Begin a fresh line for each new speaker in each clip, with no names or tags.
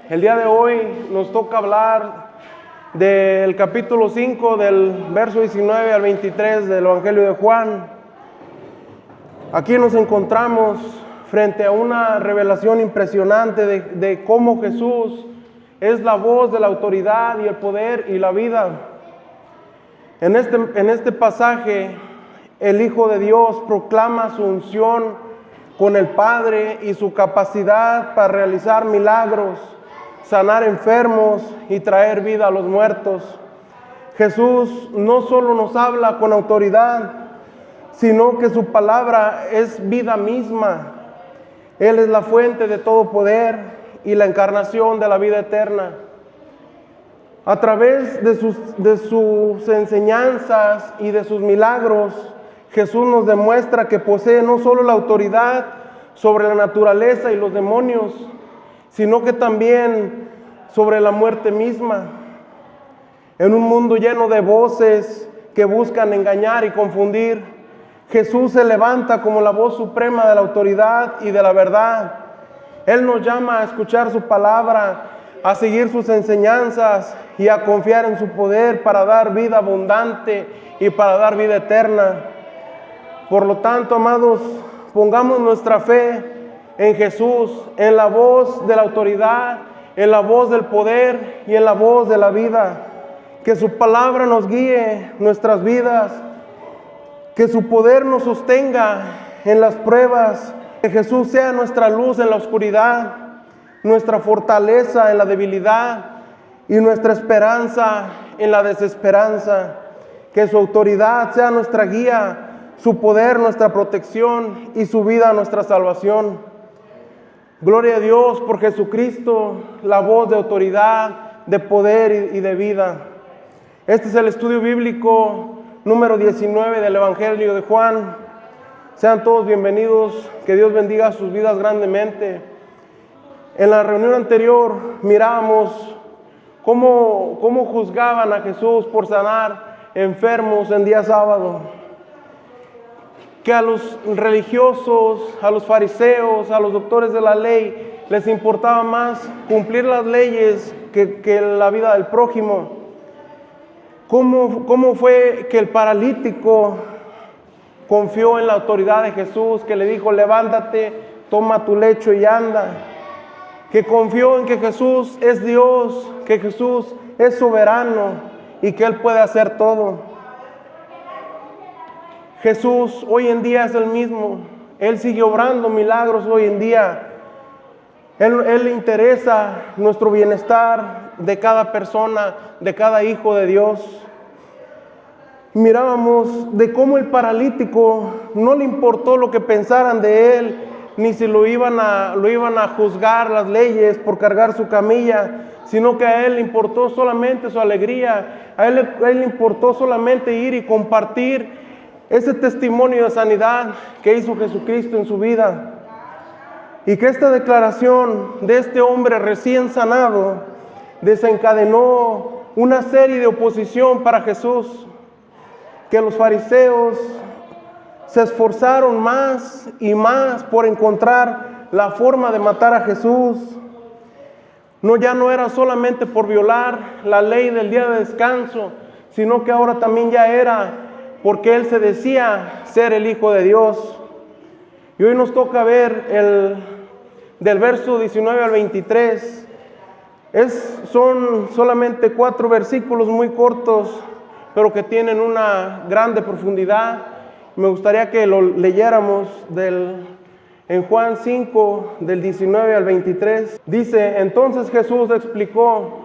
El día de hoy nos toca hablar del capítulo 5, del verso 19 al 23 del Evangelio de Juan. Aquí nos encontramos frente a una revelación impresionante de cómo Jesús es la voz de la autoridad y el poder y la vida. En este pasaje, el Hijo de Dios proclama su unción con el Padre y su capacidad para realizar milagros, sanar enfermos y traer vida a los muertos. Jesús no solo nos habla con autoridad, sino que su palabra es vida misma. Él es la fuente de todo poder y la encarnación de la vida eterna. A través de sus enseñanzas y de sus milagros, Jesús nos demuestra que posee no solo la autoridad sobre la naturaleza y los demonios, sino que también sobre la muerte misma. En un mundo lleno de voces que buscan engañar y confundir, Jesús se levanta como la voz suprema de la autoridad y de la verdad. Él nos llama a escuchar su palabra, a seguir sus enseñanzas y a confiar en su poder para dar vida abundante y para dar vida eterna. Por lo tanto, amados, pongamos nuestra fe en Jesús, en la voz de la autoridad, en la voz del poder y en la voz de la vida. Que su palabra nos guíe nuestras vidas, que su poder nos sostenga en las pruebas, que Jesús sea nuestra luz en la oscuridad, nuestra fortaleza en la debilidad y nuestra esperanza en la desesperanza. Que su autoridad sea nuestra guía, su poder nuestra protección y su vida nuestra salvación. Gloria a Dios por Jesucristo, la voz de autoridad, de poder y de vida. Este es el estudio bíblico número 19 del Evangelio de Juan. Sean todos bienvenidos, que Dios bendiga sus vidas grandemente. En la reunión anterior mirábamos cómo juzgaban a Jesús por sanar enfermos en día sábado. Que a los religiosos, a los fariseos, a los doctores de la ley, les importaba más cumplir las leyes que la vida del prójimo. ¿Cómo fue que el paralítico confió en la autoridad de Jesús, que le dijo, levántate, toma tu lecho y anda? Que confió en que Jesús es Dios, que Jesús es soberano y que Él puede hacer todo. Jesús hoy en día es el mismo. Él sigue obrando milagros hoy en día. Él le interesa nuestro bienestar de cada persona, de cada hijo de Dios. Mirábamos de cómo el paralítico no le importó lo que pensaran de él, ni si lo iban a juzgar las leyes por cargar su camilla, sino que a él le importó solamente su alegría. A él le importó solamente ir y compartir ese testimonio de sanidad que hizo Jesucristo en su vida. Y que esta declaración de este hombre recién sanado desencadenó una serie de oposición para Jesús. Que los fariseos se esforzaron más y más por encontrar la forma de matar a Jesús. Ya no era solamente por violar la ley del día de descanso, sino que ahora también ya era porque Él se decía ser el Hijo de Dios. Y hoy nos toca ver del verso 19 al 23. Son solamente 4 versículos muy cortos, pero que tienen una grande profundidad. Me gustaría que lo leyéramos en Juan 5, del 19 al 23. Dice, entonces Jesús explicó,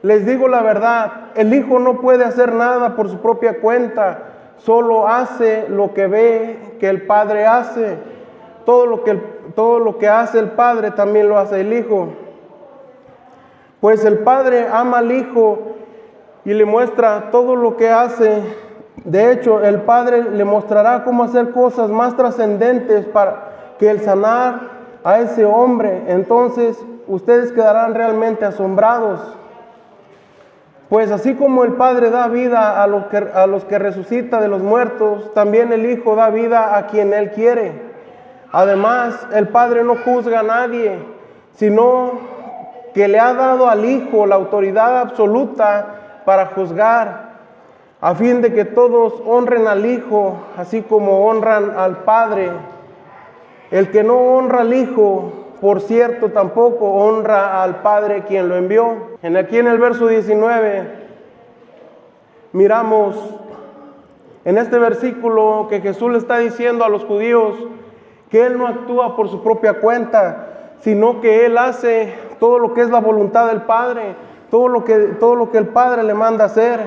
les digo la verdad, el Hijo no puede hacer nada por su propia cuenta, solo hace lo que ve que el Padre hace. Todo lo que hace el Padre también lo hace el Hijo. Pues el Padre ama al Hijo y le muestra todo lo que hace. De hecho, el Padre le mostrará cómo hacer cosas más trascendentes para que el sanar a ese hombre. Entonces, ustedes quedarán realmente asombrados. Pues así como el Padre da vida a los que resucita de los muertos, también el Hijo da vida a quien Él quiere. Además, el Padre no juzga a nadie, sino que le ha dado al Hijo la autoridad absoluta para juzgar, a fin de que todos honren al Hijo, así como honran al Padre. El que no honra al Hijo, por cierto, tampoco honra al Padre quien lo envió. Aquí en el verso 19, miramos en este versículo que Jesús le está diciendo a los judíos que Él no actúa por su propia cuenta, sino que Él hace todo lo que es la voluntad del Padre, todo lo que el Padre le manda hacer.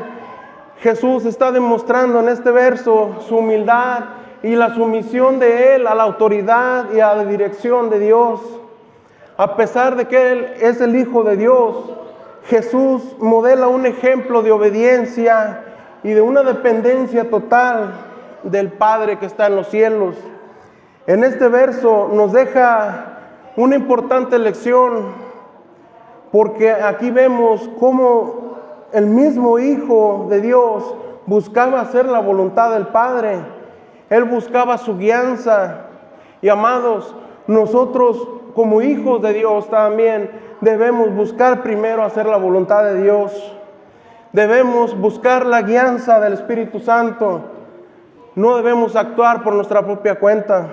Jesús está demostrando en este verso su humildad y la sumisión de Él a la autoridad y a la dirección de Dios. A pesar de que Él es el Hijo de Dios, Jesús modela un ejemplo de obediencia y de una dependencia total del Padre que está en los cielos. En este verso nos deja una importante lección, porque aquí vemos cómo el mismo Hijo de Dios buscaba hacer la voluntad del Padre. Él buscaba su guianza. Y amados, nosotros como hijos de Dios también debemos buscar primero hacer la voluntad de Dios. Debemos buscar la guianza del Espíritu Santo. No debemos actuar por nuestra propia cuenta.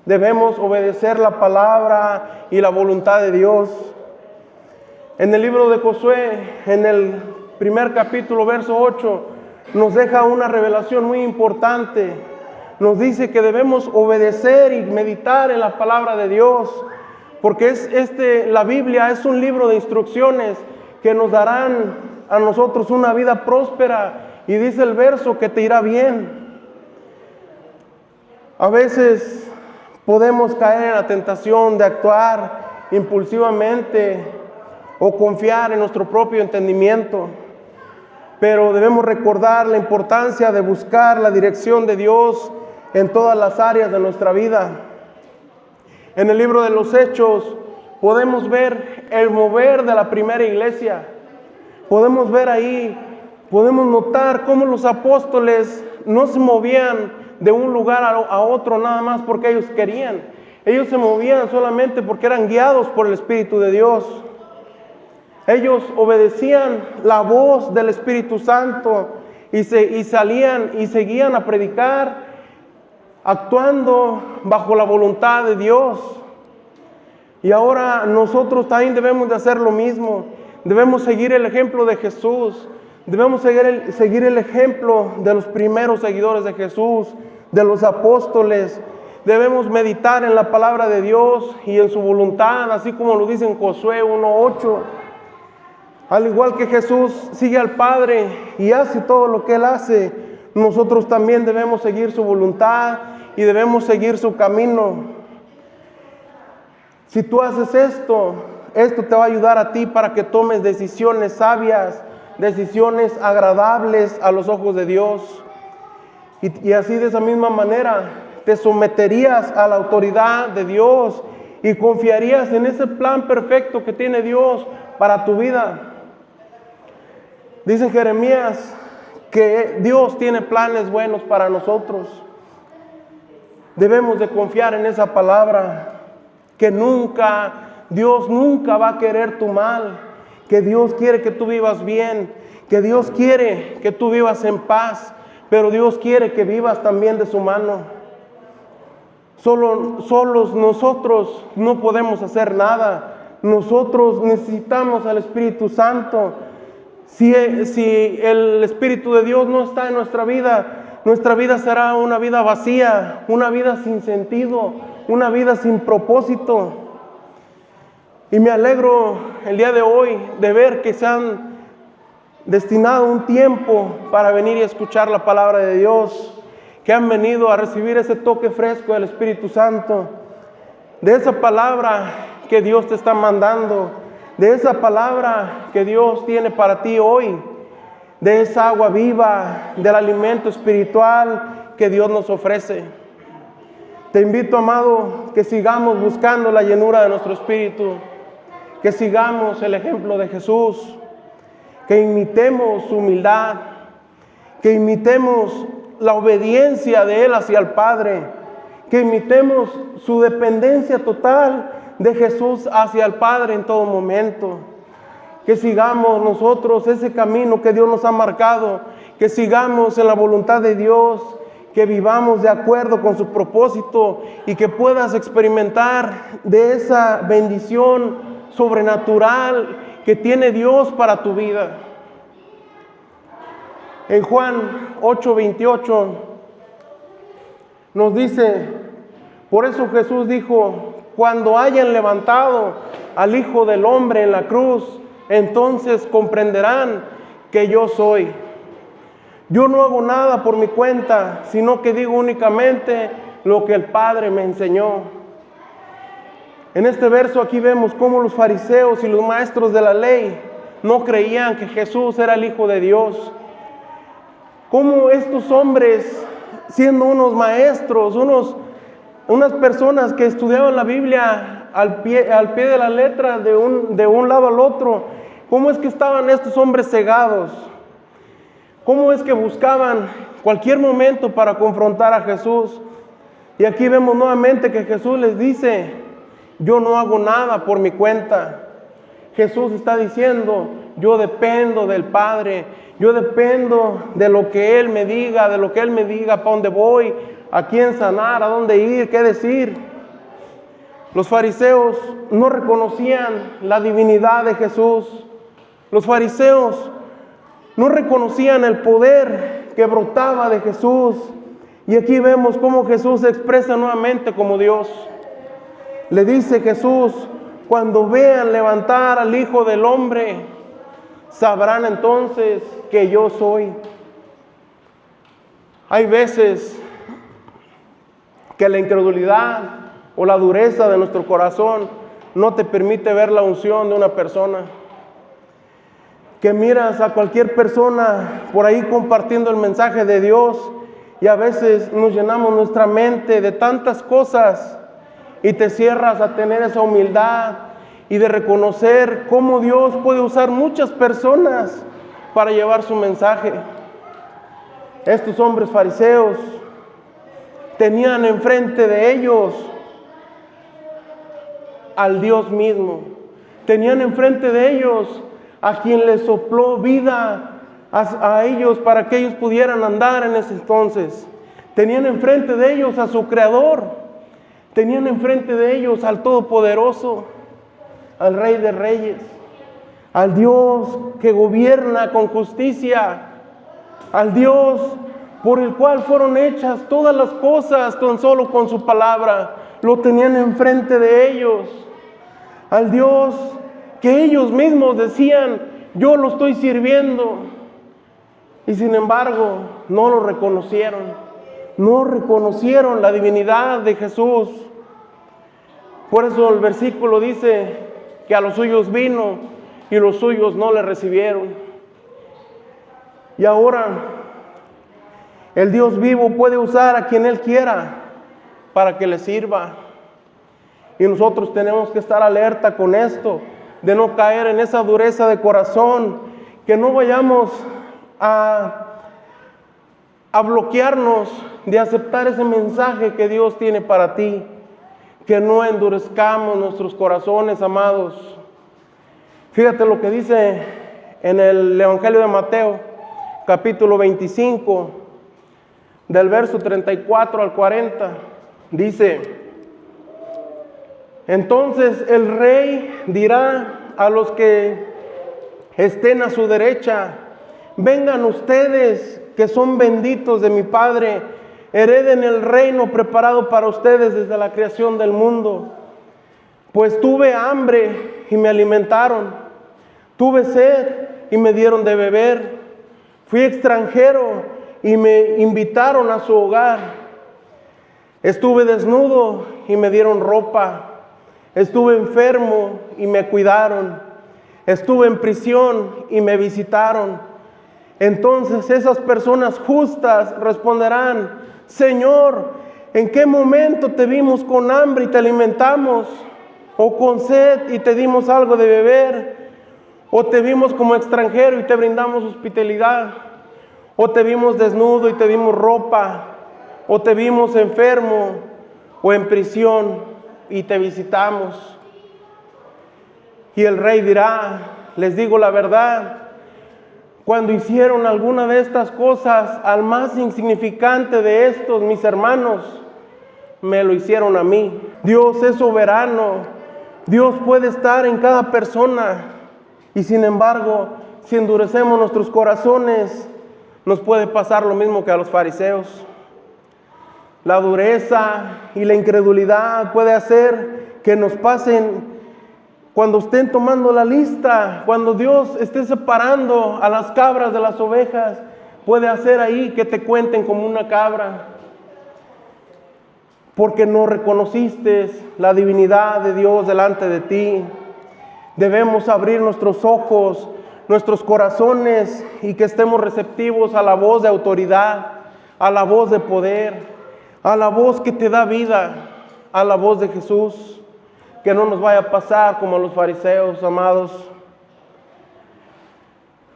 Debemos obedecer la palabra y la voluntad de Dios. En el libro de Josué, en el primer capítulo, verso 8, nos deja una revelación muy importante. Nos dice que debemos obedecer y meditar en la palabra de Dios, porque la Biblia es un libro de instrucciones que nos darán a nosotros una vida próspera, y dice el verso que te irá bien. A veces podemos caer en la tentación de actuar impulsivamente o confiar en nuestro propio entendimiento, pero debemos recordar la importancia de buscar la dirección de Dios en todas las áreas de nuestra vida. En el libro de los Hechos podemos ver el mover de la primera iglesia. Podemos ver ahí, podemos notar cómo los apóstoles no se movían de un lugar a otro nada más porque ellos querían. Ellos se movían solamente porque eran guiados por el Espíritu de Dios. Ellos obedecían la voz del Espíritu Santo y salían y seguían a predicar, actuando bajo la voluntad de Dios. Y ahora nosotros también debemos de hacer lo mismo. Debemos seguir el ejemplo de Jesús. Debemos seguir el ejemplo de los primeros seguidores de Jesús, de los apóstoles. Debemos meditar en la palabra de Dios y en su voluntad, así como lo dice en Josué 1:8. Al igual que Jesús sigue al Padre y hace todo lo que Él hace, nosotros también debemos seguir su voluntad y debemos seguir su camino. Si tú haces esto te va a ayudar a ti para que tomes decisiones sabias, decisiones agradables a los ojos de Dios. Y así, de esa misma manera, te someterías a la autoridad de Dios y confiarías en ese plan perfecto que tiene Dios para tu vida. Dice Jeremías que Dios tiene planes buenos para nosotros. Debemos de confiar en esa palabra, que Dios nunca va a querer tu mal, que Dios quiere que tú vivas bien, que Dios quiere que tú vivas en paz, pero Dios quiere que vivas también de su mano. Solos nosotros no podemos hacer nada. Nosotros necesitamos al Espíritu Santo. Si el Espíritu de Dios no está en nuestra vida será una vida vacía, una vida sin sentido, una vida sin propósito. Y me alegro el día de hoy de ver que se han destinado un tiempo para venir y escuchar la palabra de Dios, que han venido a recibir ese toque fresco del Espíritu Santo, de esa palabra que Dios te está mandando, de esa palabra que Dios tiene para ti hoy, de esa agua viva, del alimento espiritual que Dios nos ofrece. Te invito, amado, que sigamos buscando la llenura de nuestro espíritu, que sigamos el ejemplo de Jesús, que imitemos su humildad, que imitemos la obediencia de Él hacia el Padre, que imitemos su dependencia total de Jesús hacia el Padre en todo momento. Que sigamos nosotros ese camino que Dios nos ha marcado, que sigamos en la voluntad de Dios, que vivamos de acuerdo con su propósito y que puedas experimentar de esa bendición sobrenatural que tiene Dios para tu vida. En Juan 8:28 nos dice, por eso Jesús dijo, cuando hayan levantado al Hijo del Hombre en la cruz, entonces comprenderán que yo soy. Yo no hago nada por mi cuenta, sino que digo únicamente lo que el Padre me enseñó. En este verso aquí vemos cómo los fariseos y los maestros de la ley no creían que Jesús era el Hijo de Dios. Cómo estos hombres, siendo unos maestros, unas personas que estudiaban la Biblia al pie de la letra, de un lado al otro, cómo es que estaban estos hombres cegados, cómo es que buscaban cualquier momento para confrontar a Jesús. Y aquí vemos nuevamente que Jesús les dice, yo no hago nada por mi cuenta. Jesús está diciendo, yo dependo del Padre, yo dependo de lo que Él me diga, para dónde voy, a quién sanar, a dónde ir, qué decir. Los fariseos no reconocían la divinidad de Jesús. Los fariseos no reconocían el poder que brotaba de Jesús. Y aquí vemos cómo Jesús se expresa nuevamente como Dios. Le dice Jesús, cuando vean levantar al Hijo del Hombre, sabrán entonces que yo soy. Hay veces que la incredulidad o la dureza de nuestro corazón no te permite ver la unción de una persona. Que miras a cualquier persona por ahí compartiendo el mensaje de Dios y a veces nos llenamos nuestra mente de tantas cosas y te cierras a tener esa humildad y de reconocer cómo Dios puede usar muchas personas para llevar su mensaje. Estos hombres fariseos tenían enfrente de ellos al Dios mismo. Tenían enfrente de ellos a quien les sopló vida a ellos para que ellos pudieran andar en ese entonces. Tenían enfrente de ellos a su Creador. Tenían enfrente de ellos al Todopoderoso, al Rey de Reyes, al Dios que gobierna con justicia, al Dios por el cual fueron hechas todas las cosas tan solo con su palabra. Lo tenían enfrente de ellos, al Dios que ellos mismos decían, yo lo estoy sirviendo, y sin embargo no lo reconocieron, no reconocieron la divinidad de Jesús. Por eso el versículo dice que a los suyos vino y los suyos no le recibieron. Y ahora el Dios vivo puede usar a quien Él quiera para que le sirva. Y nosotros tenemos que estar alerta con esto, de no caer en esa dureza de corazón, que no vayamos a bloquearnos de aceptar ese mensaje que Dios tiene para ti, que no endurezcamos nuestros corazones, amados. Fíjate lo que dice en el Evangelio de Mateo, capítulo 25, del verso 34 al 40, dice, entonces el rey dirá a los que estén a su derecha, vengan ustedes que son benditos de mi Padre, hereden el reino preparado para ustedes desde la creación del mundo. Pues tuve hambre y me alimentaron, tuve sed y me dieron de beber, fui extranjero y me invitaron a su hogar, estuve desnudo y me dieron ropa, estuve enfermo y me cuidaron, estuve en prisión y me visitaron. Entonces esas personas justas responderán, Señor, ¿en qué momento te vimos con hambre y te alimentamos? ¿O con sed y te dimos algo de beber? ¿O te vimos como extranjero y te brindamos hospitalidad? ¿O te vimos desnudo y te dimos ropa? ¿O te vimos enfermo o en prisión y te visitamos? Y el rey dirá: les digo la verdad, cuando hicieron alguna de estas cosas al más insignificante de estos mis hermanos, me lo hicieron a mí. Dios es soberano, Dios puede estar en cada persona, y sin embargo, si endurecemos nuestros corazones, nos puede pasar lo mismo que a los fariseos. La dureza y la incredulidad puede hacer que nos pasen cuando estén tomando la lista, cuando Dios esté separando a las cabras de las ovejas, puede hacer ahí que te cuenten como una cabra, porque no reconociste la divinidad de Dios delante de ti. Debemos abrir nuestros ojos, nuestros corazones, y que estemos receptivos a la voz de autoridad, a la voz de poder, a la voz que te da vida, a la voz de Jesús. Que no nos vaya a pasar como a los fariseos, amados.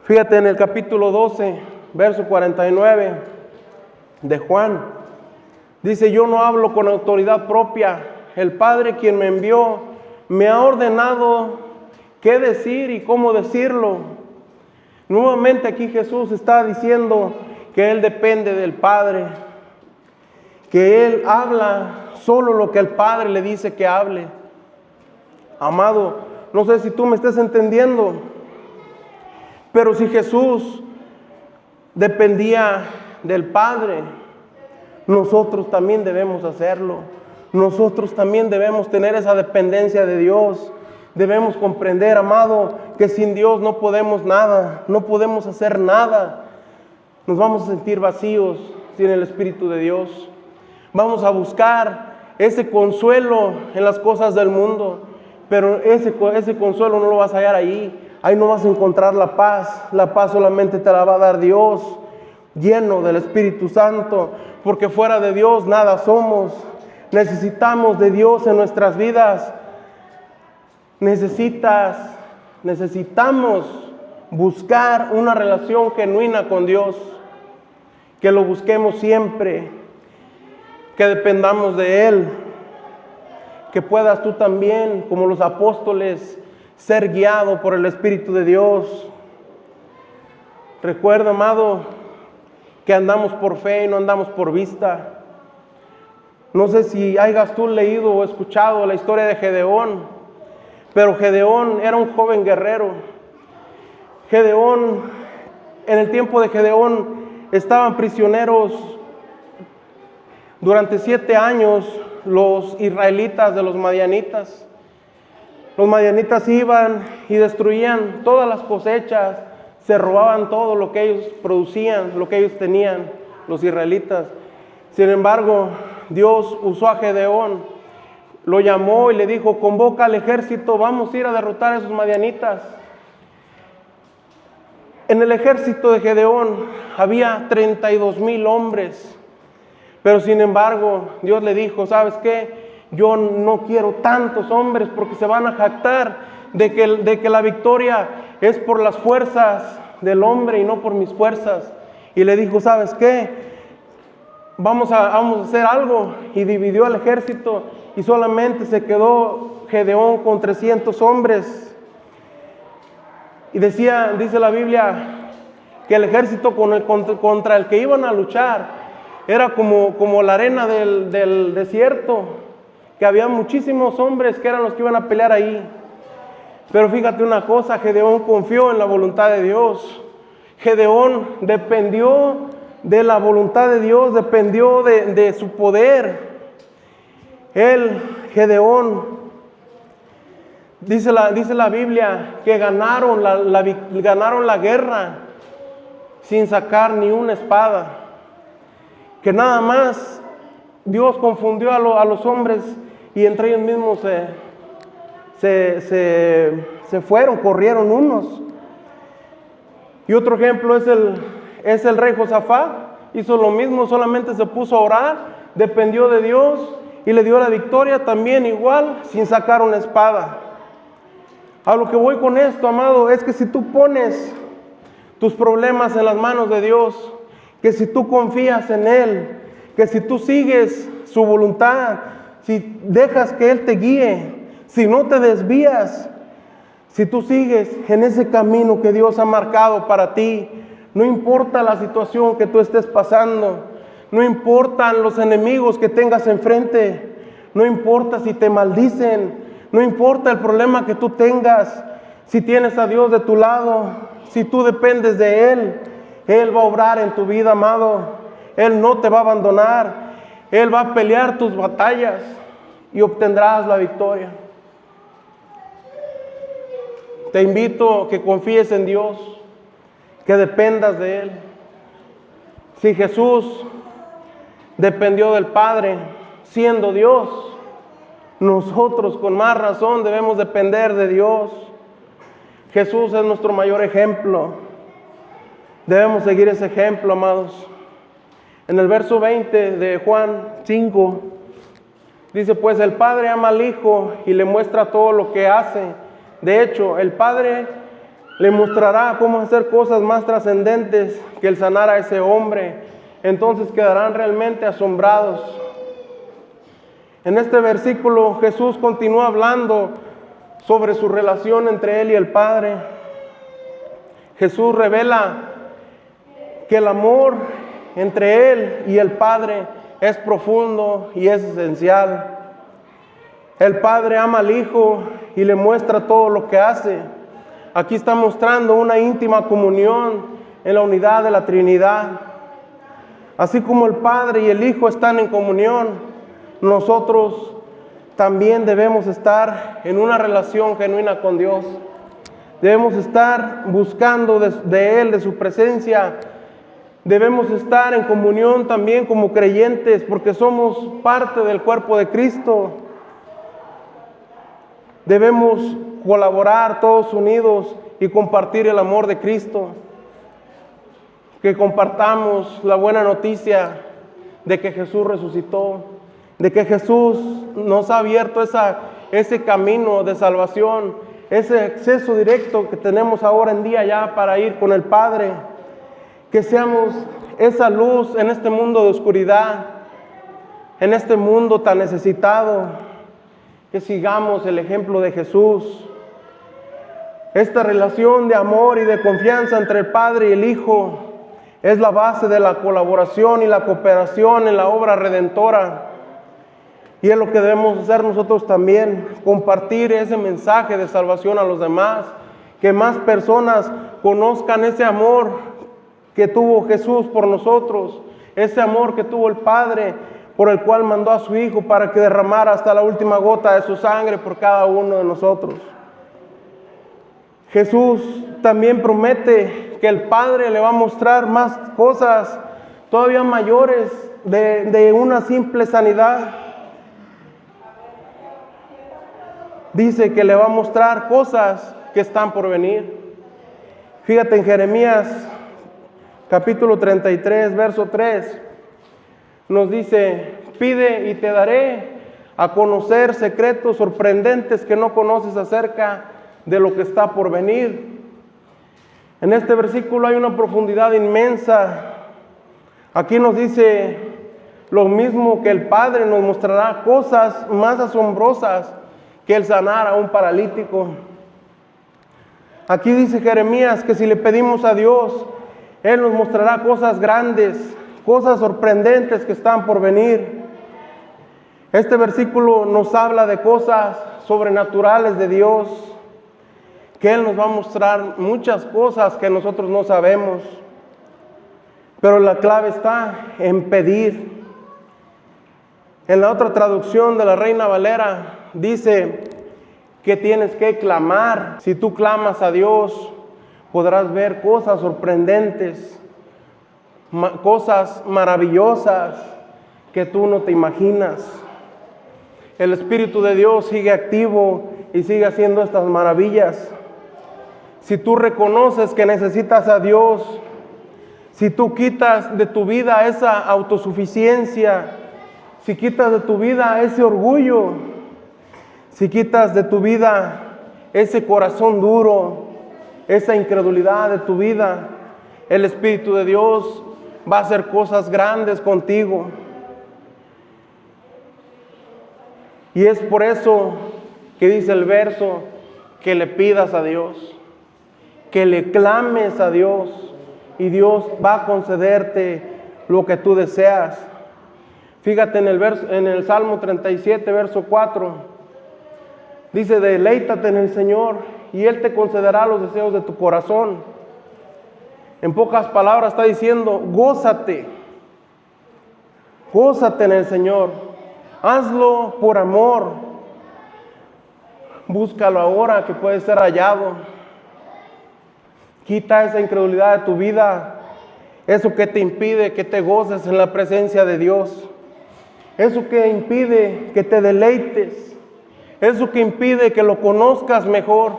Fíjate en el capítulo 12, verso 49 de Juan. Dice: yo no hablo con autoridad propia. El Padre, quien me envió, me ha ordenado qué decir y cómo decirlo. Nuevamente aquí Jesús está diciendo que Él depende del Padre, que Él habla solo lo que el Padre le dice que hable. Amado, no sé si tú me estás entendiendo, pero si Jesús dependía del Padre, nosotros también debemos hacerlo. Nosotros también debemos tener esa dependencia de Dios. Debemos comprender, amado, que sin Dios no podemos nada, no podemos hacer nada. Nos vamos a sentir vacíos sin el Espíritu de Dios. Vamos a buscar ese consuelo en las cosas del mundo, pero ese consuelo no lo vas a hallar ahí. Ahí no vas a encontrar la paz. La paz solamente te la va a dar Dios, lleno del Espíritu Santo, porque fuera de Dios nada somos. Necesitamos de Dios en nuestras vidas. Necesitamos buscar una relación genuina con Dios, que lo busquemos siempre, que dependamos de Él, que puedas tú también, como los apóstoles, ser guiado por el Espíritu de Dios. Recuerda, amado, que andamos por fe y no andamos por vista. No sé si hayas tú leído o escuchado la historia de Gedeón, pero Gedeón era un joven guerrero. Gedeón, en el tiempo de Gedeón, estaban prisioneros durante 7 años los israelitas de los madianitas. Los madianitas iban y destruían todas las cosechas, se robaban todo lo que ellos producían, lo que ellos tenían, los israelitas. Sin embargo, Dios usó a Gedeón, lo llamó y le dijo: convoca al ejército, vamos a ir a derrotar a esos madianitas. En el ejército de Gedeón había 32,000 hombres, pero sin embargo Dios le dijo: ¿sabes qué? Yo no quiero tantos hombres, porque se van a jactar de que la victoria es por las fuerzas del hombre y no por mis fuerzas. Y le dijo: ¿sabes qué? Vamos a hacer algo. Y dividió al ejército, y solamente se quedó Gedeón con 300 hombres. Y dice la Biblia que el ejército contra el que iban a luchar era como la arena del desierto, que había muchísimos hombres que eran los que iban a pelear ahí. Pero fíjate una cosa, Gedeón confió en la voluntad de Dios. Gedeón dependió de la voluntad de Dios, dependió de su poder. Gedeón, dice la Biblia que ganaron la guerra sin sacar ni una espada. Que nada más Dios confundió a los hombres, y entre ellos mismos se fueron, corrieron unos. Y otro ejemplo es el rey Josafat. Hizo lo mismo, solamente se puso a orar, dependió de Dios y le dio la victoria también igual, sin sacar una espada. A lo que voy con esto, amado, es que si tú pones tus problemas en las manos de Dios, que si tú confías en Él, que si tú sigues su voluntad, si dejas que Él te guíe, si no te desvías, Si tú sigues en ese camino que Dios ha marcado para ti, no importa la situación que tú estés pasando, no importan los enemigos que tengas enfrente, no importa si te maldicen, no importa el problema que tú tengas, si tienes a Dios de tu lado, si tú dependes de Él va a obrar en tu vida, amado. Él no te va a abandonar, Él va a pelear tus batallas y obtendrás la victoria. Te invito a que confíes en Dios, que dependas de Él. Si Jesús dependió del Padre, siendo Dios, nosotros con más razón debemos depender de Dios. Jesús es nuestro mayor ejemplo. Debemos seguir ese ejemplo, amados. En el verso 20 de Juan 5, dice, pues el Padre ama al Hijo y le muestra todo lo que hace. De hecho, el Padre le mostrará cómo hacer cosas más trascendentes que el sanar a ese hombre. Entonces quedarán realmente asombrados. En este versículo Jesús continúa hablando sobre su relación entre Él y el Padre. Jesús revela que el amor entre Él y el Padre es profundo y es esencial. El Padre ama al Hijo y le muestra todo lo que hace. Aquí está mostrando una íntima comunión en la unidad de la Trinidad. Así como el Padre y el Hijo están en comunión, nosotros también debemos estar en una relación genuina con Dios. Debemos estar buscando de Él, de su presencia. Debemos estar en comunión también como creyentes, porque somos parte del cuerpo de Cristo. Debemos colaborar todos unidos y compartir el amor de Cristo. Que compartamos la buena noticia de que Jesús resucitó, de que Jesús nos ha abierto ese camino de salvación, ese acceso directo que tenemos ahora en día ya para ir con el Padre. Que seamos esa luz en este mundo de oscuridad, en este mundo tan necesitado, que sigamos el ejemplo de Jesús. Esta relación de amor y de confianza entre el Padre y el Hijo es la base de la colaboración y la cooperación en la obra redentora. Y es lo que debemos hacer nosotros también, compartir ese mensaje de salvación a los demás, que más personas conozcan ese amor que tuvo Jesús por nosotros, ese amor que tuvo el Padre, por el cual mandó a su Hijo para que derramara hasta la última gota de su sangre por cada uno de nosotros. Jesús también promete que el Padre le va a mostrar más cosas todavía mayores de una simple sanidad. Dice que le va a mostrar cosas que están por venir. Fíjate en Jeremías capítulo 33, verso 3, nos dice, pide y te daré a conocer secretos sorprendentes que no conoces acerca de lo que está por venir. En este versículo hay una profundidad inmensa. Aquí nos dice lo mismo, que el Padre nos mostrará cosas más asombrosas que el sanar a un paralítico. Aquí dice Jeremías que si le pedimos a Dios, Él nos mostrará cosas grandes, cosas sorprendentes que están por venir. Este versículo nos habla de cosas sobrenaturales de Dios, que Él nos va a mostrar muchas cosas que nosotros no sabemos. Pero la clave está en pedir. En la otra traducción de la Reina Valera dice que tienes que clamar. Si tú clamas a Dios, podrás ver cosas sorprendentes, cosas maravillosas que tú no te imaginas. El Espíritu de Dios sigue activo y sigue haciendo estas maravillas. Si tú reconoces que necesitas a Dios, si tú quitas de tu vida esa autosuficiencia, si quitas de tu vida ese orgullo, si quitas de tu vida ese corazón duro, esa incredulidad de tu vida, el Espíritu de Dios va a hacer cosas grandes contigo. Y es por eso que dice el verso, que le pidas a Dios, que le clames a Dios, y Dios va a concederte lo que tú deseas. Fíjate en el Salmo 37, verso 4, dice: deleítate en el Señor y Él te concederá los deseos de tu corazón. En pocas palabras está diciendo: gózate en el Señor, hazlo por amor, búscalo ahora que puede ser hallado. Quita esa incredulidad de tu vida, eso que te impide que te goces en la presencia de Dios, eso que impide que te deleites, eso que impide que lo conozcas mejor.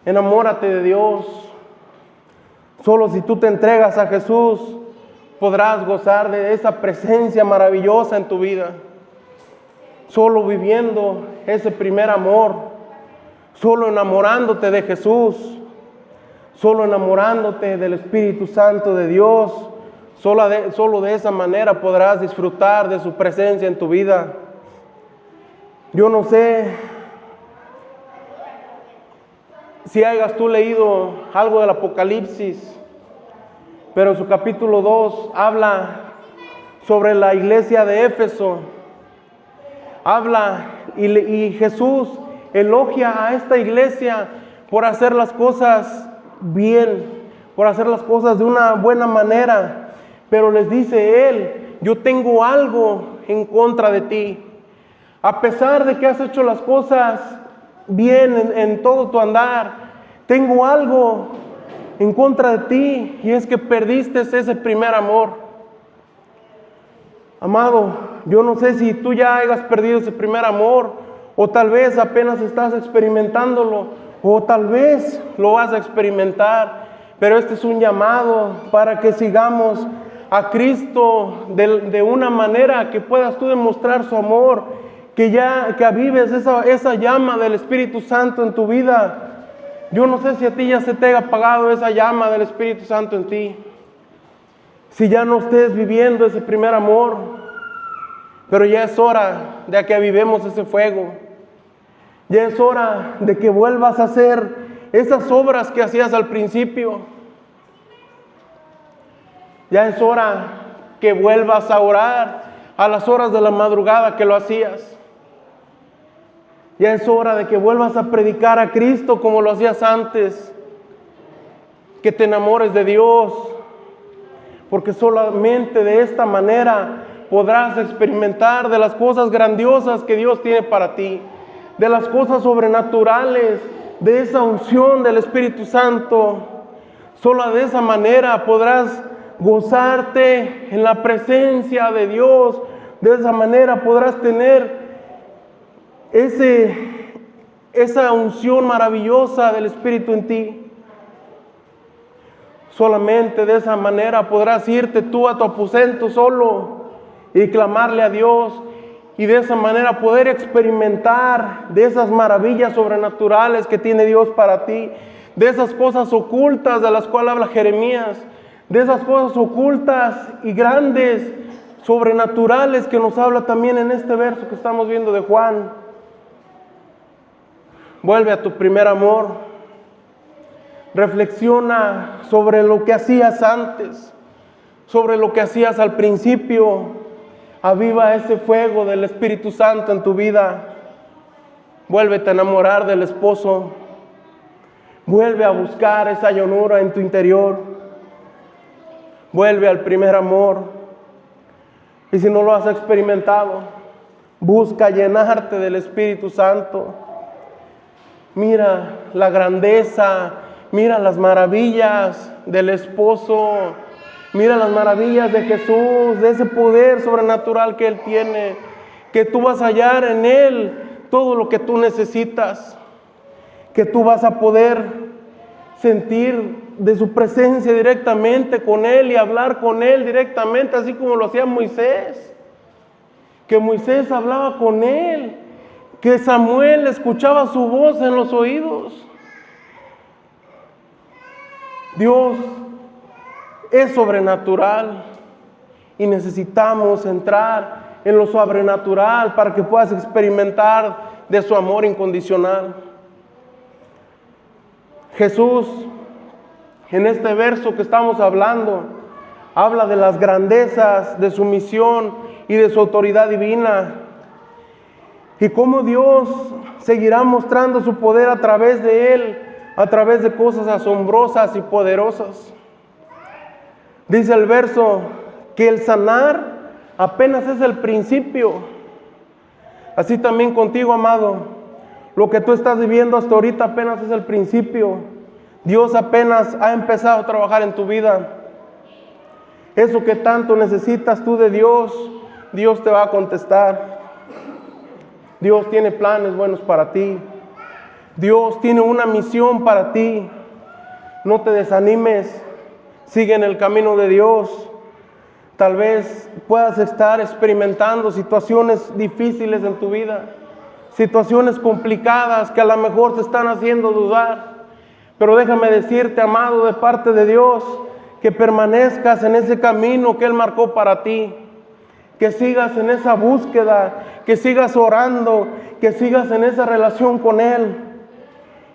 Enamórate de Dios. Solo si tú te entregas a Jesús podrás gozar de esa presencia maravillosa en tu vida. Solo viviendo ese primer amor, solo enamorándote de Jesús, solo enamorándote del Espíritu Santo de Dios, solo de esa manera podrás disfrutar de su presencia en tu vida. Yo no sé si hayas tú leído algo del Apocalipsis, pero en su capítulo 2 habla sobre la iglesia de Éfeso. Habla y Jesús elogia a esta iglesia por hacer las cosas bien, por hacer las cosas de una buena manera. Pero les dice Él: yo tengo algo en contra de ti. A pesar de que has hecho las cosas bien en todo tu andar, tengo algo en contra de ti, y es que perdiste ese primer amor. Amado, yo no sé si tú ya hayas perdido ese primer amor, o tal vez apenas estás experimentándolo, o tal vez lo vas a experimentar, pero este es un llamado para que sigamos a Cristo de una manera que puedas tú demostrar su amor, que avives esa llama del Espíritu Santo en tu vida. Yo no sé si a ti ya se te haya apagado esa llama del Espíritu Santo en ti, si ya no estés viviendo ese primer amor, pero ya es hora de que avivemos ese fuego. Ya es hora de que vuelvas a hacer esas obras que hacías al principio. Ya es hora que vuelvas a orar a las horas de la madrugada que lo hacías. Ya es hora de que vuelvas a predicar a Cristo como lo hacías antes. Que te enamores de Dios, porque solamente de esta manera podrás experimentar de las cosas grandiosas que Dios tiene para ti, de las cosas sobrenaturales, de esa unción del Espíritu Santo. Solo de esa manera podrás gozarte en la presencia de Dios. De esa manera podrás tener esa unción maravillosa del Espíritu en ti. Solamente de esa manera podrás irte tú a tu aposento solo y clamarle a Dios, y de esa manera poder experimentar de esas maravillas sobrenaturales que tiene Dios para ti, de esas cosas ocultas de las cuales habla Jeremías, de esas cosas ocultas y grandes, sobrenaturales, que nos habla también en este verso que estamos viendo de Juan. Vuelve a tu primer amor. Reflexiona sobre lo que hacías antes, sobre lo que hacías al principio. Aviva ese fuego del Espíritu Santo en tu vida. Vuélvete a enamorar del esposo. Vuelve a buscar esa llanura en tu interior. Vuelve al primer amor. Y si no lo has experimentado, busca llenarte del Espíritu Santo. Mira la grandeza, mira las maravillas del esposo, mira las maravillas de Jesús, de ese poder sobrenatural que Él tiene, que tú vas a hallar en Él todo lo que tú necesitas, que tú vas a poder sentir de su presencia directamente con Él y hablar con Él directamente, así como lo hacía Moisés, que Moisés hablaba con Él, que Samuel escuchaba su voz en los oídos. Dios es sobrenatural y necesitamos entrar en lo sobrenatural para que puedas experimentar de su amor incondicional. Jesús, en este verso que estamos hablando, habla de las grandezas de su misión y de su autoridad divina, y cómo Dios seguirá mostrando su poder a través de él, a través de cosas asombrosas y poderosas. Dice el verso que el sanar apenas es el principio. Así también contigo, amado, lo que tú estás viviendo hasta ahorita apenas es el principio. Dios apenas ha empezado a trabajar en tu vida. Eso que tanto necesitas tú de Dios, Dios te va a contestar. Dios tiene planes buenos para ti. Dios tiene una misión para ti. No te desanimes. Sigue en el camino de Dios. Tal vez puedas estar experimentando situaciones difíciles en tu vida, situaciones complicadas que a lo mejor te están haciendo dudar. Pero déjame decirte, amado, de parte de Dios, que permanezcas en ese camino que Él marcó para ti, que sigas en esa búsqueda, que sigas orando, que sigas en esa relación con Él.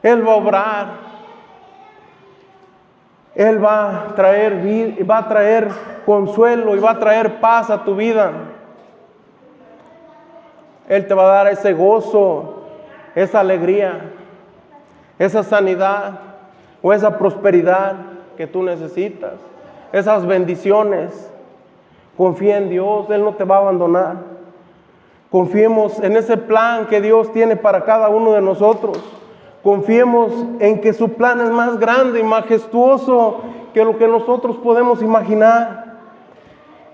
Él va a obrar, Él va a traer consuelo y va a traer paz a tu vida. Él te va a dar ese gozo, esa alegría, esa sanidad o esa prosperidad que tú necesitas, esas bendiciones. Confía en Dios, Él no te va a abandonar. Confiemos en ese plan que Dios tiene para cada uno de nosotros. Confiemos en que su plan es más grande y majestuoso que lo que nosotros podemos imaginar.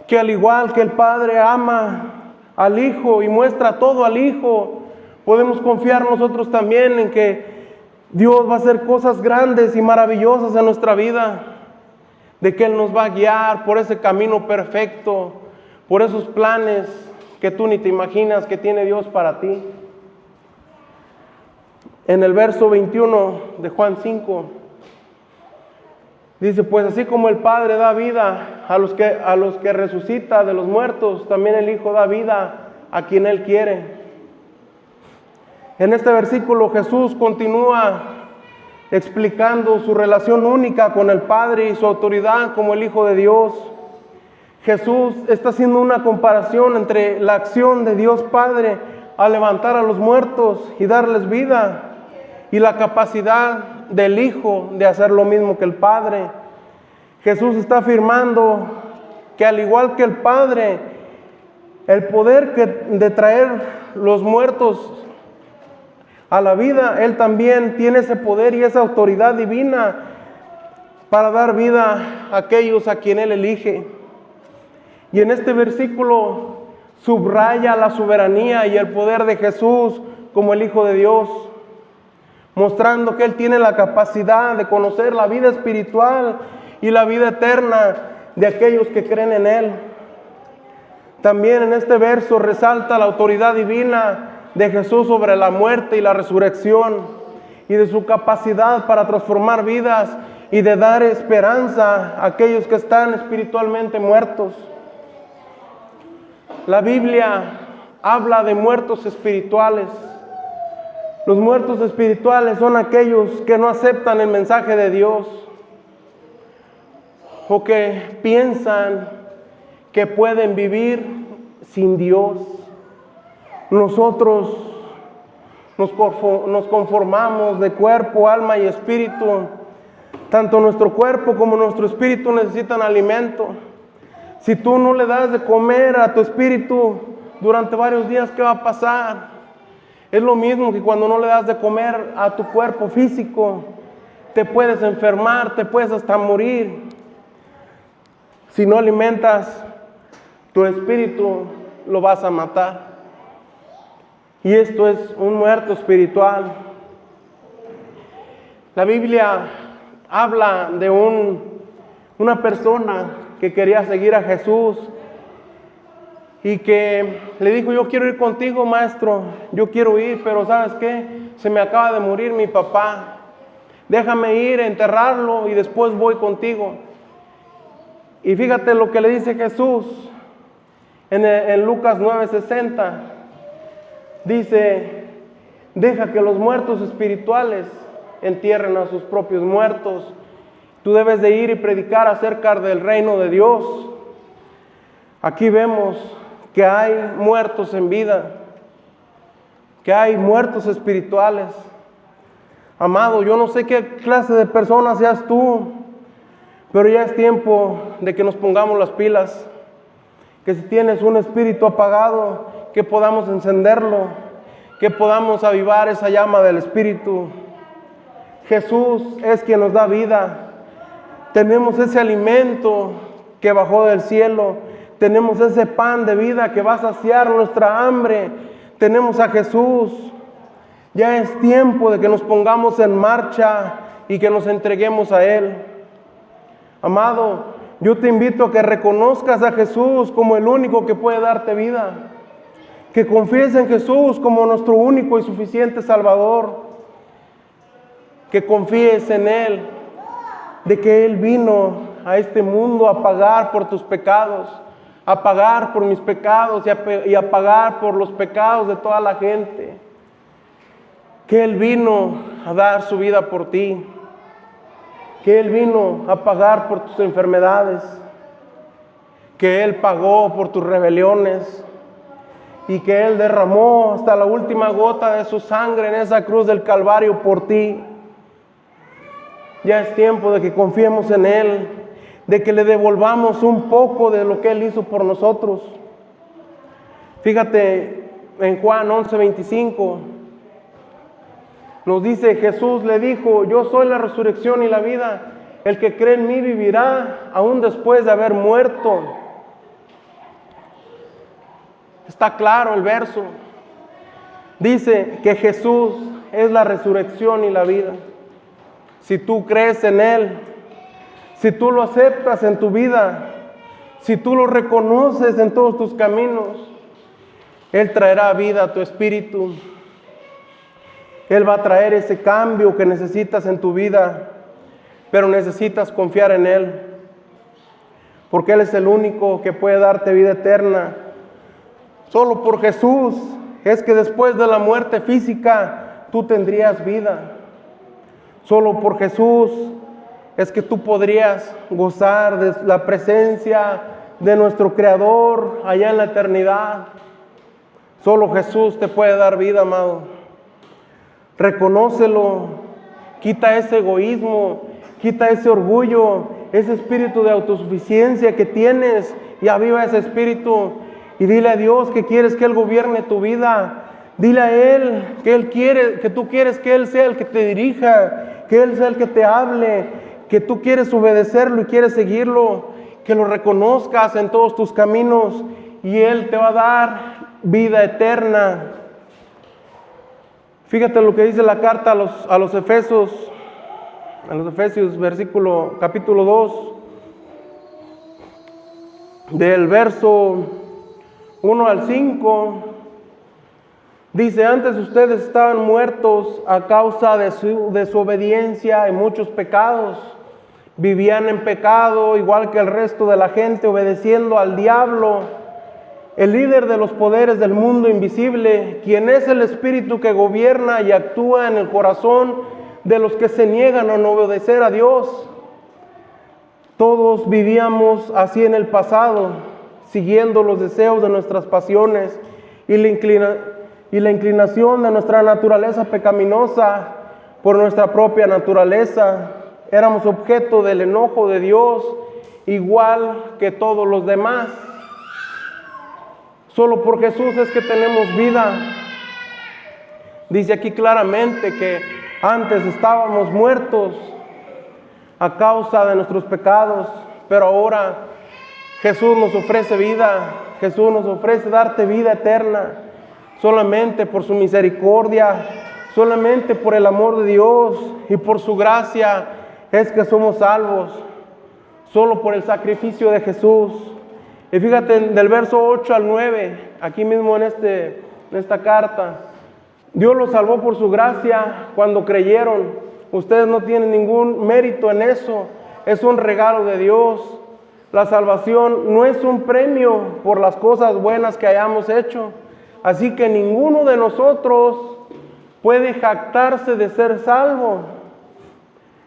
Que al igual que el Padre ama al Hijo y muestra todo al Hijo, podemos confiar nosotros también en que Dios va a hacer cosas grandes y maravillosas en nuestra vida, de que Él nos va a guiar por ese camino perfecto, por esos planes que tú ni te imaginas que tiene Dios para ti. En el verso 21 de Juan 5, dice, pues así como el Padre da vida a los que resucita de los muertos, también el Hijo da vida a quien Él quiere. En este versículo Jesús continúa explicando su relación única con el Padre y su autoridad como el Hijo de Dios. Jesús está haciendo una comparación entre la acción de Dios Padre al levantar a los muertos y darles vida, y la capacidad del Hijo de hacer lo mismo que el Padre. Jesús está afirmando que al igual que el Padre, el poder de traer los muertos a la vida, Él también tiene ese poder y esa autoridad divina para dar vida a aquellos a quien Él elige. Y en este versículo subraya la soberanía y el poder de Jesús como el Hijo de Dios, mostrando que Él tiene la capacidad de conocer la vida espiritual y la vida eterna de aquellos que creen en Él. También en este verso resalta la autoridad divina de Jesús sobre la muerte y la resurrección, y de su capacidad para transformar vidas y de dar esperanza a aquellos que están espiritualmente muertos. La Biblia habla de muertos espirituales. Los muertos espirituales son aquellos que no aceptan el mensaje de Dios, o que piensan que pueden vivir sin Dios. Nosotros nos conformamos de cuerpo, alma y espíritu. Tanto nuestro cuerpo como nuestro espíritu necesitan alimento. Si tú no le das de comer a tu espíritu durante varios días, ¿qué va a pasar? Es lo mismo que cuando no le das de comer a tu cuerpo físico. Te puedes enfermar, te puedes hasta morir. Si no alimentas tu espíritu, lo vas a matar. Y esto es un muerto espiritual. La Biblia habla de una persona que quería seguir a Jesús y que le dijo, yo quiero ir contigo, maestro, yo quiero ir, pero ¿sabes qué? Se me acaba de morir mi papá. Déjame ir a enterrarlo y después voy contigo. Y fíjate lo que le dice Jesús en Lucas 9:60. Dice, deja que los muertos espirituales entierren a sus propios muertos. Tú debes de ir y predicar acerca del reino de Dios. Aquí vemos que hay muertos en vida, que hay muertos espirituales. Amado, yo no sé qué clase de persona seas tú, pero ya es tiempo de que nos pongamos las pilas. Que si tienes un espíritu apagado, que podamos encenderlo, que podamos avivar esa llama del espíritu. Jesús es quien nos da vida. Tenemos ese alimento que bajó del cielo. Tenemos ese pan de vida que va a saciar nuestra hambre. Tenemos a Jesús. Ya es tiempo de que nos pongamos en marcha y que nos entreguemos a Él. Amado, yo te invito a que reconozcas a Jesús como el único que puede darte vida. Que confíes en Jesús como nuestro único y suficiente Salvador. Que confíes en Él, de que Él vino a este mundo a pagar por tus pecados, a pagar por mis pecados y a pagar por los pecados de toda la gente. Que Él vino a dar su vida por ti, que Él vino a pagar por tus enfermedades, que Él pagó por tus rebeliones y que Él derramó hasta la última gota de su sangre en esa cruz del Calvario por ti. Ya es tiempo de que confiemos en Él, de que le devolvamos un poco de lo que Él hizo por nosotros. Fíjate en Juan 11:25. Nos dice, Jesús le dijo, yo soy la resurrección y la vida. El que cree en mí vivirá aún después de haber muerto. Está claro el verso. Dice que Jesús es la resurrección y la vida. Si tú crees en Él, si tú lo aceptas en tu vida, si tú lo reconoces en todos tus caminos, Él traerá vida a tu espíritu. Él va a traer ese cambio que necesitas en tu vida, pero necesitas confiar en Él, porque Él es el único que puede darte vida eterna. Solo por Jesús es que después de la muerte física tú tendrías vida. Solo por Jesús es que tú podrías gozar de la presencia de nuestro Creador allá en la eternidad. Solo Jesús te puede dar vida, amado. Reconócelo, quita ese egoísmo, quita ese orgullo, ese espíritu de autosuficiencia que tienes y aviva ese espíritu y dile a Dios que quieres que Él gobierne tu vida. Dile a Él que Él quiere, que tú quieres que Él sea el que te dirija, que Él sea el que te hable, que tú quieres obedecerlo y quieres seguirlo, que lo reconozcas en todos tus caminos y Él te va a dar vida eterna. Fíjate lo que dice la carta a los Efesios, capítulo 2, del verso 1 al 5. Dice, antes ustedes estaban muertos a causa de su desobediencia y muchos pecados. Vivían en pecado igual que el resto de la gente, obedeciendo al diablo, el líder de los poderes del mundo invisible, quien es el espíritu que gobierna y actúa en el corazón de los que se niegan a no obedecer a Dios. Todos vivíamos así en el pasado, siguiendo los deseos de nuestras pasiones y la inclinación de nuestra naturaleza pecaminosa por nuestra propia naturaleza. Éramos objeto del enojo de Dios, igual que todos los demás. Solo por Jesús es que tenemos vida. Dice aquí claramente que antes estábamos muertos a causa de nuestros pecados, pero ahora Jesús nos ofrece vida. Jesús nos ofrece darte vida eterna. Solamente por su misericordia, solamente por el amor de Dios y por su gracia es que somos salvos. Solo por el sacrificio de Jesús. Y fíjate del verso 8 al 9, aquí mismo en esta carta, Dios los salvó por su gracia cuando creyeron. Ustedes no tienen ningún mérito en eso, es un regalo de Dios. La salvación no es un premio por las cosas buenas que hayamos hecho. Así que ninguno de nosotros puede jactarse de ser salvo.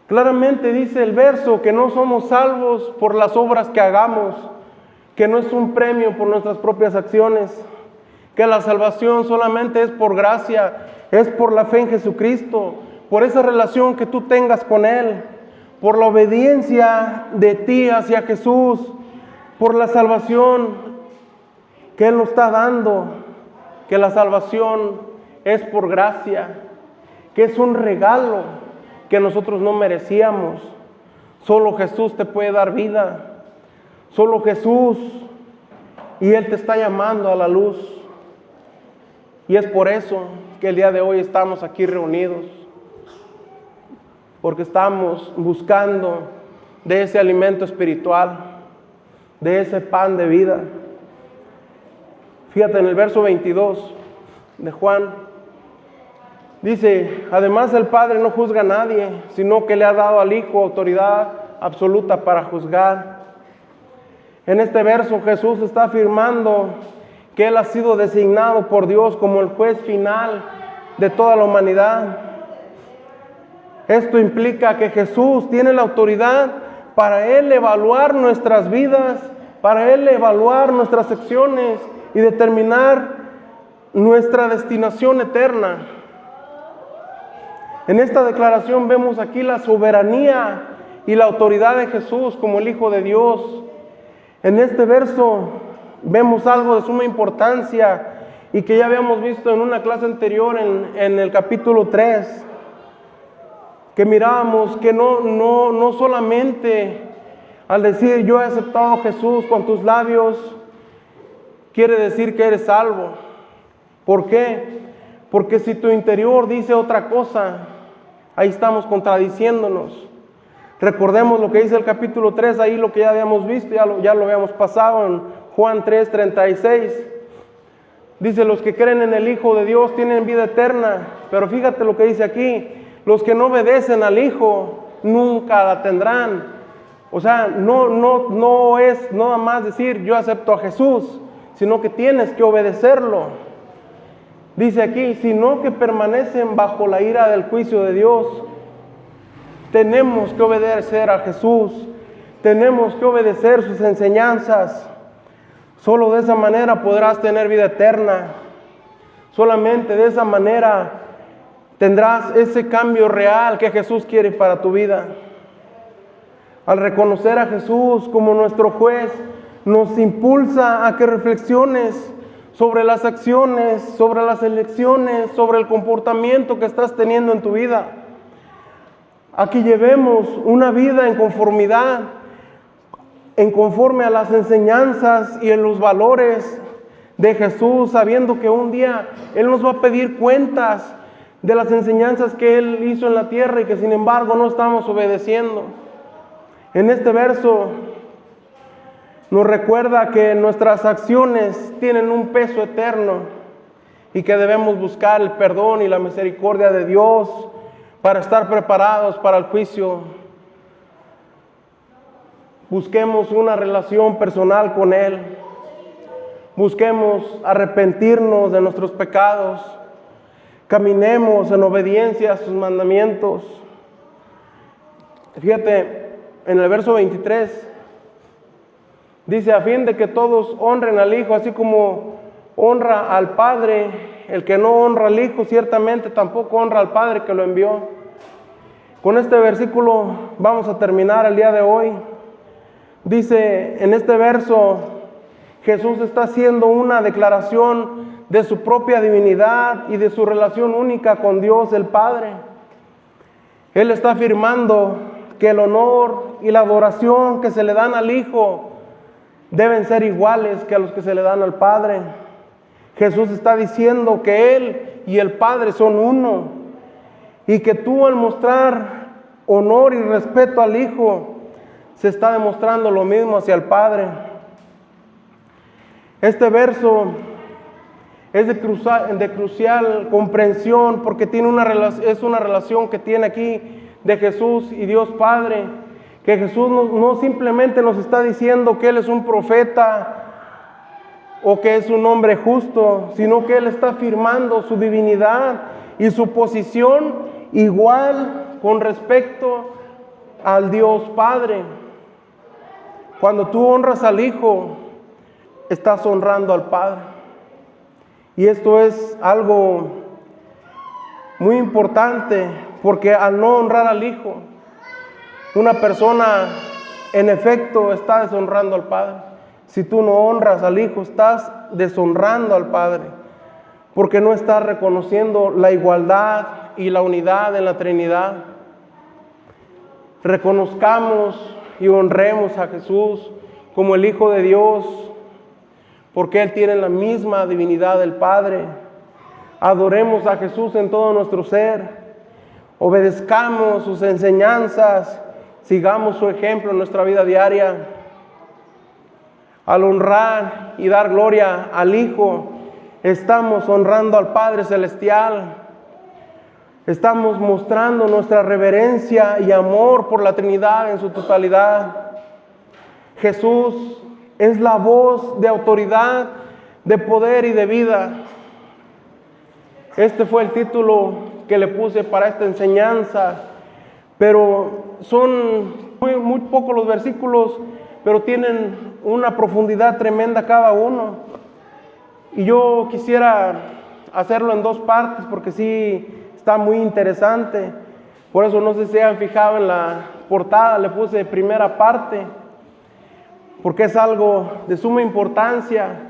Claramente dice el verso que no somos salvos por las obras que hagamos, que no es un premio por nuestras propias acciones, que la salvación solamente es por gracia, es por la fe en Jesucristo, por esa relación que tú tengas con Él, por la obediencia de ti hacia Jesús, por la salvación que Él nos está dando, que la salvación es por gracia, que es un regalo que nosotros no merecíamos. Solo Jesús te puede dar vida, solo Jesús, y Él te está llamando a la luz. Y es por eso que el día de hoy estamos aquí reunidos, porque estamos buscando de ese alimento espiritual, de ese pan de vida. Fíjate en el verso 22 de Juan, dice: además el Padre no juzga a nadie, sino que le ha dado al Hijo autoridad absoluta para juzgar. En este verso Jesús está afirmando que Él ha sido designado por Dios como el juez final de toda la humanidad. Esto implica que Jesús tiene la autoridad para Él evaluar nuestras vidas, para Él evaluar nuestras acciones y determinar nuestra destinación eterna. En esta declaración vemos aquí la soberanía y la autoridad de Jesús como el Hijo de Dios. En este verso vemos algo de suma importancia y que ya habíamos visto en una clase anterior en el capítulo 3, que mirábamos que no solamente al decir yo he aceptado a Jesús con tus labios quiere decir que eres salvo. ¿Por qué? Porque si tu interior dice otra cosa, ahí estamos contradiciéndonos. Recordemos lo que dice el capítulo 3, ahí lo que ya habíamos visto, ya lo habíamos pasado en Juan 3:36. Dice: los que creen en el Hijo de Dios tienen vida eterna. Pero fíjate lo que dice aquí: los que no obedecen al Hijo nunca la tendrán. O sea, no es nada más decir yo acepto a Jesús, sino que tienes que obedecerlo. Dice aquí: sino que permanecen bajo la ira del juicio de Dios. Tenemos que obedecer a Jesús, tenemos que obedecer sus enseñanzas. Solo de esa manera podrás tener vida eterna. Solamente de esa manera tendrás ese cambio real que Jesús quiere para tu vida. Al reconocer a Jesús como nuestro juez, nos impulsa a que reflexiones sobre las acciones, sobre las elecciones, sobre el comportamiento que estás teniendo en tu vida. A que llevemos una vida en conformidad, en conforme a las enseñanzas y en los valores de Jesús, sabiendo que un día Él nos va a pedir cuentas de las enseñanzas que Él hizo en la tierra y que sin embargo no estamos obedeciendo. En este verso nos recuerda que nuestras acciones tienen un peso eterno y que debemos buscar el perdón y la misericordia de Dios para estar preparados para el juicio. Busquemos una relación personal con Él. Busquemos arrepentirnos de nuestros pecados. Caminemos en obediencia a sus mandamientos. Fíjate, en el verso 23, dice: a fin de que todos honren al Hijo, así como honra al Padre. El que no honra al Hijo, ciertamente tampoco honra al Padre que lo envió. Con este versículo vamos a terminar el día de hoy. Dice en este verso, Jesús está haciendo una declaración de su propia divinidad y de su relación única con Dios el Padre. Él está afirmando que el honor y la adoración que se le dan al Hijo deben ser iguales que a los que se le dan al Padre. Jesús está diciendo que Él y el Padre son uno, y que tú, al mostrar honor y respeto al Hijo, se está demostrando lo mismo hacia el Padre. Este verso es de crucial comprensión, porque es una relación que tiene aquí de Jesús y Dios Padre. Que Jesús no simplemente nos está diciendo que Él es un profeta o que es un hombre justo, sino que Él está afirmando su divinidad y su posición igual con respecto al Dios Padre. Cuando tú honras al Hijo, estás honrando al Padre. Y esto es algo muy importante, porque al no honrar al Hijo, una persona en efecto está deshonrando al Padre. Si tú no honras al Hijo, estás deshonrando al Padre, porque no estás reconociendo la igualdad y la unidad en la Trinidad. Reconozcamos y honremos a Jesús como el Hijo de Dios, porque Él tiene la misma divinidad del Padre. Adoremos a Jesús en todo nuestro ser, obedezcamos sus enseñanzas, sigamos su ejemplo en nuestra vida diaria. Al honrar y dar gloria al Hijo, estamos honrando al Padre Celestial. Estamos mostrando nuestra reverencia y amor por la Trinidad en su totalidad. Jesús es la voz de autoridad, de poder y de vida. Este fue el título que le puse para esta enseñanza, pero son muy pocos los versículos, pero tienen una profundidad tremenda cada uno. Y yo quisiera hacerlo en dos partes, porque sí está muy interesante. Por eso no sé si se han fijado en la portada, le puse primera parte, porque es algo de suma importancia,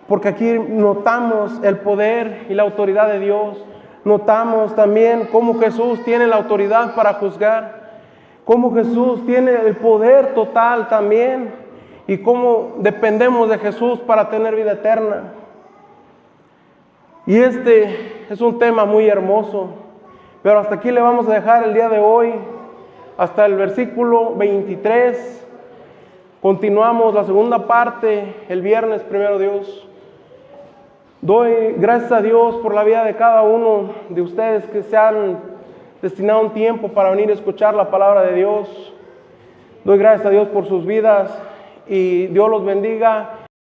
porque aquí notamos el poder y la autoridad de Dios. Notamos también cómo Jesús tiene la autoridad para juzgar, cómo Jesús tiene el poder total también, y cómo dependemos de Jesús para tener vida eterna. Y este es un tema muy hermoso, pero hasta aquí le vamos a dejar el día de hoy, hasta el versículo 23. Continuamos la segunda parte el viernes, primero Dios. Doy gracias a Dios por la vida de cada uno de ustedes que se han destinado un tiempo para venir a escuchar la palabra de Dios. Doy gracias a Dios por sus vidas y Dios los bendiga